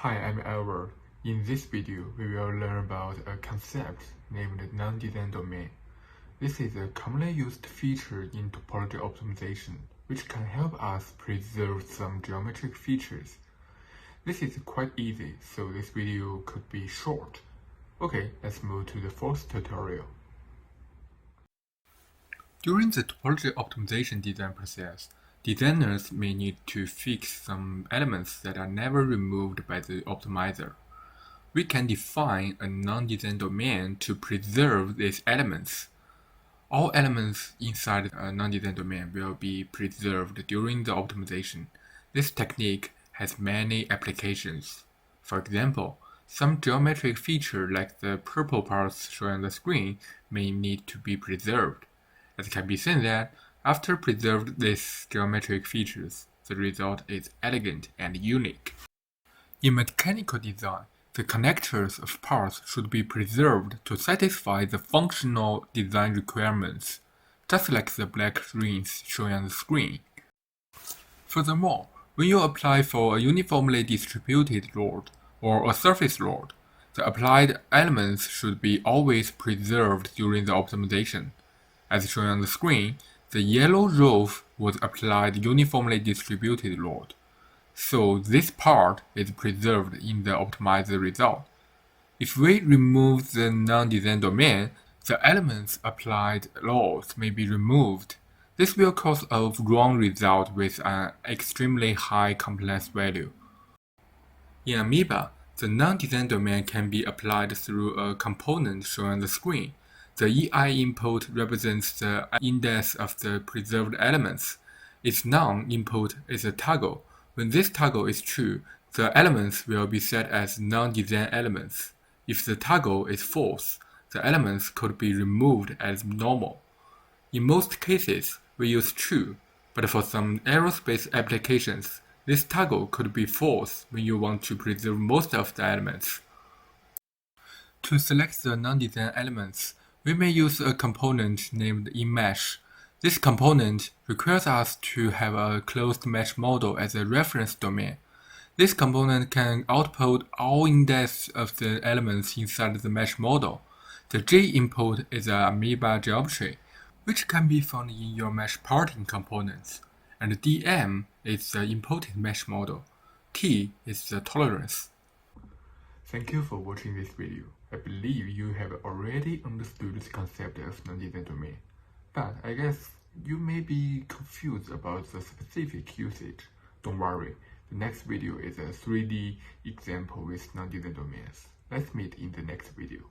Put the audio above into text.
Hi, I'm Albert. In this video, we will learn about a concept named non-design domain. This is a commonly used feature in topology optimization, which can help us preserve some geometric features. This is quite easy, so this video could be short. Okay, let's move to the fourth tutorial. During the topology optimization design process, designers may need to fix some elements that are never removed by the optimizer. We can define a non-design domain to preserve these elements. All elements inside a non-design domain will be preserved during the optimization. This technique has many applications. For example, some geometric feature like the purple parts shown on the screen may need to be preserved. It can be seen that after preserved these geometric features, the result is elegant and unique. In mechanical design, the connectors of parts should be preserved to satisfy the functional design requirements, just like the black rings shown on the screen. Furthermore, when you apply for a uniformly distributed load or a surface load, the applied elements should be always preserved during the optimization. As shown on the screen, the yellow roof was applied uniformly distributed load, so this part is preserved in the optimizer result. If we remove the non-design domain, the elements applied loads may be removed. This will cause a wrong result with an extremely high complex value. In Ameba, the non-design domain can be applied through a component shown on the screen. The EI input represents the index of the preserved elements. Its non-input is a toggle. When this toggle is true, the elements will be set as non-design elements. If the toggle is false, the elements could be removed as normal. In most cases, we use true, but for some aerospace applications, this toggle could be false when you want to preserve most of the elements. To select the non-design elements, we may use a component named InMesh. This component requires us to have a closed mesh model as a reference domain. This component can output all index of the elements inside the mesh model. The J input is an Ameba geometry, which can be found in your mesh parting components, and DM is the imported mesh model. T is the tolerance. Thank you for watching this video. I believe you have already understood the concept of non-design domain, but I guess you may be confused about the specific usage. Don't worry, the next video is a 3D example with non-design domains. Let's meet in the next video.